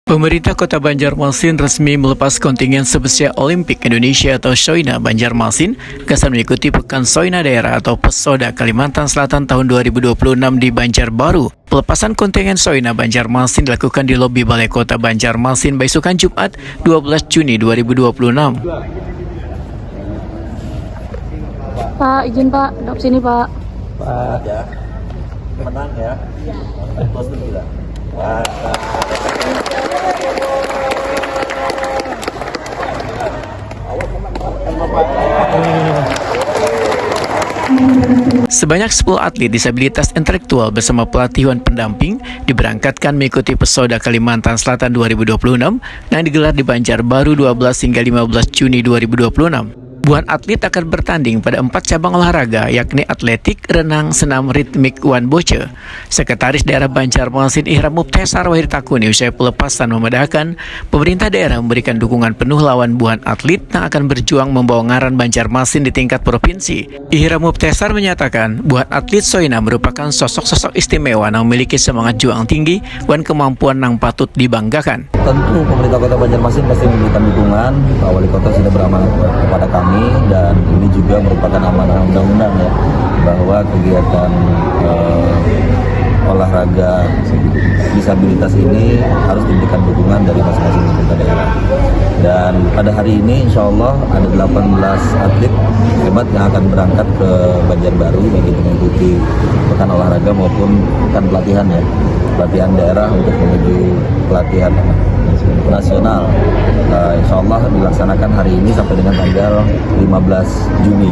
Pemerintah Kota Banjarmasin resmi melepas kontingen sebesar Olimpik Indonesia atau Soina Banjarmasin kesan mengikuti Pekan Soina Daerah atau Pesoda Kalimantan Selatan tahun 2026 di Banjarbaru. Pelepasan kontingen Soina Banjarmasin dilakukan di lobi Balai Kota Banjarmasin besokan Jumat 12 Juni 2026. Pak, izin Pak, dok sini Pak. Pak, ya, menang ya. Bos dulu lah. Sebanyak 10 atlet disabilitas intelektual bersama pelatih dan pendamping diberangkatkan mengikuti Pesoda Kalimantan Selatan 2026 yang digelar di Banjarbaru 12 hingga 15 Juni 2026. Puluhan atlet akan bertanding pada 4 cabang olahraga yakni atletik, renang, senam ritmik, wan boce. Sekretaris Daerah Banjarmasin Ihram Mubtesar Wahid Takuni usai pelepasan memedahkan pemerintah daerah memberikan dukungan penuh lawan buhan atlet yang akan berjuang membawa ngaran Banjarmasin di tingkat provinsi. Ihram Mubtesar menyatakan buhan atlet Soina merupakan sosok-sosok istimewa yang memiliki semangat juang tinggi dan kemampuan yang patut dibanggakan. Tentu pemerintah Kota Banjarmasin pasti memberikan dukungan. Pak Wali Kota sudah beramanat kepada kami dan ini juga merupakan amanah undang-undang ya bahwa kegiatan olahraga disabilitas ini harus diberikan dukungan dari masing-masing pemerintah daerah. Dan pada hari ini insya Allah ada 18 atlet hebat yang akan berangkat ke Banjarbaru bagi mengikuti pekan olahraga maupun pekan pelatihan ya, pelatihan daerah untuk menuju pelatihan nasional. Insya Allah dilaksanakan hari ini sampai dengan tanggal 15 Juni.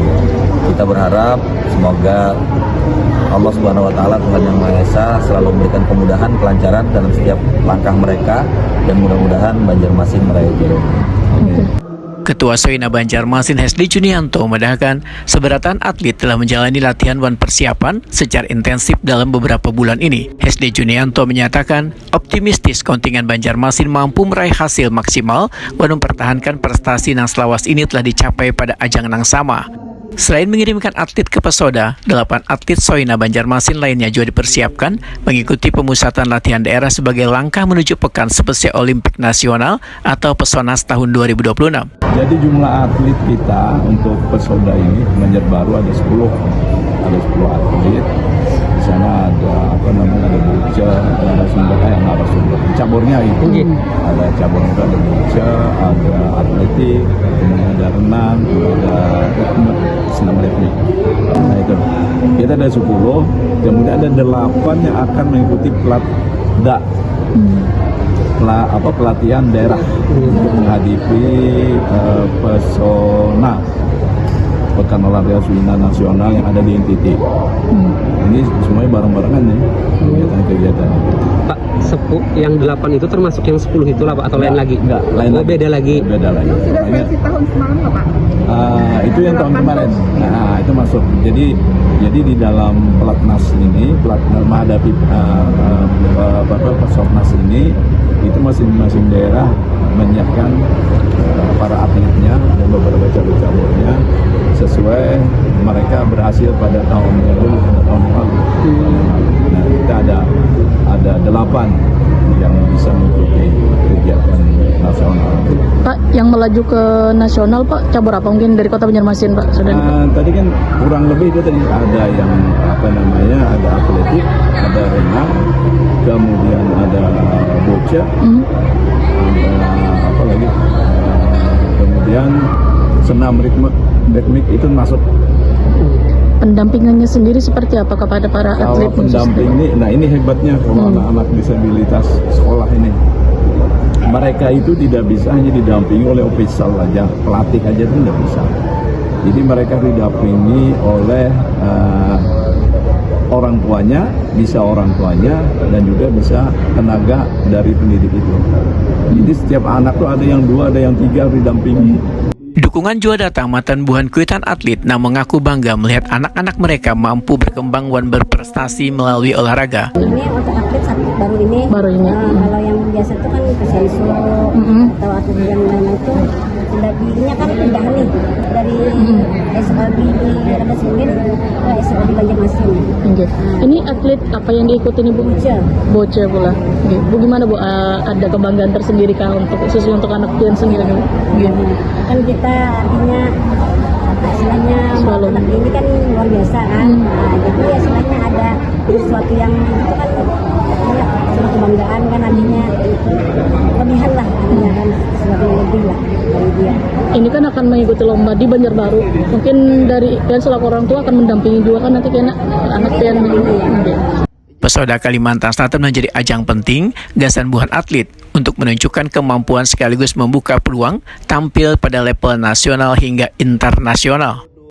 Kita berharap semoga Allah Subhanahu wa Ta'ala, Tuhan Yang Maha Esa, selalu memberikan kemudahan, kelancaran dalam setiap langkah mereka dan mudah-mudahan Banjarmasin meraih juara. Ketua Soina Banjarmasin Hesdi Junianto memedahkan seberatan atlet telah menjalani latihan dan persiapan secara intensif dalam beberapa bulan ini. Hesdi Junianto menyatakan optimistis kontingen Banjarmasin mampu meraih hasil maksimal dan mempertahankan prestasi yang selawas ini telah dicapai pada ajang yang sama. Selain mengirimkan atlet ke Pesoda, 8 atlet Soina Banjarmasin lainnya juga dipersiapkan mengikuti pemusatan latihan daerah sebagai langkah menuju Pekan Spesial Olimpik Nasional atau Pesonas tahun 2026. Jadi jumlah atlet kita untuk Pesoda ini Banjarbaru ada 10 atlet. Di sana ada ada boca, ada narasumber. Cabornya itu ada cabur itu ada boca, ada atletik, kemudian ada renang, ada senam ritmik. Nah itu kita ada 10, kemudian ada 8 yang akan mengikuti pelatihan daerah untuk menghadapi Pesona Pekan Olahraga Soina Nasional yang ada di NTT. Ini semuanya bareng-barengan ya kegiatan-kegiatan. Pak, yang 8 itu termasuk yang 10 itu lah Pak, atau lain lagi? Enggak, lain lagi. Beda lagi? Beda lagi. Itu sudah versi tahun semalam nggak Pak? Itu yang tahun kemarin. Nah, itu masuk. Jadi di dalam pelatnas ini, menghadapi Pesonas ini, itu masing-masing daerah menyiapkan para atletnya dan beberapa cabur-caburnya sesuai mereka berhasil pada tahun yang lalu. Nah, kita ada 8 yang bisa mengikuti kegiatan nasional. Pak, yang melaju ke nasional Pak, cabur apa mungkin dari Kota Banjarmasin Pak? Tadi kan kurang lebih itu tadi ada yang ada atletik, ada renang, kemudian ada boca, ada kemudian senam ritmik itu masuk. Pendampingannya sendiri seperti apa kepada para atlet? Kalau pendamping ini hebatnya kalau anak-anak disabilitas sekolah ini. Mereka itu tidak bisa hanya didampingi oleh official aja, pelatih aja itu tidak bisa. Jadi mereka didampingi oleh orang tuanya dan juga bisa tenaga dari pendidik itu. Jadi setiap anak tuh ada yang 2, ada yang 3 didampingi. Dukungan juga datang mantan buhan kuitan atlet yang mengaku bangga melihat anak-anak mereka mampu berkembang dan berprestasi melalui olahraga. Ini untuk atlet baru ini. Baru ini. Kalau yang biasa itu kan ke Sensu atau atlet yang lain itu lebihnya kan pindah nih dari SLB di Radas Mungkin ke SLB Banjarmasin. Oke. Ini atlet apa yang diikuti nih Bu? Bocah pula. Oke. Bu gimana Bu? Ada kebanggaan tersendiri kah untuk khusus untuk anak pian sendiri Bu? Kan kita artinya istilahnya Selalu. anak ini kan luar biasa kan. Nah, jadi ya istilahnya ada sesuatu yang itu kan ya, suatu kebanggaan kan artinya lebihan lah artinya kan sesuatu yang lebih lah dari dia. Ini kan akan mengikuti lomba di Banjarbaru. Mungkin dari pian selaku orang tua akan mendampingi juga kan nanti kena anak pian. Oke. Pesona Kalimantan Selatan menjadi ajang penting gasan-buhan atlet untuk menunjukkan kemampuan sekaligus membuka peluang tampil pada level nasional hingga internasional.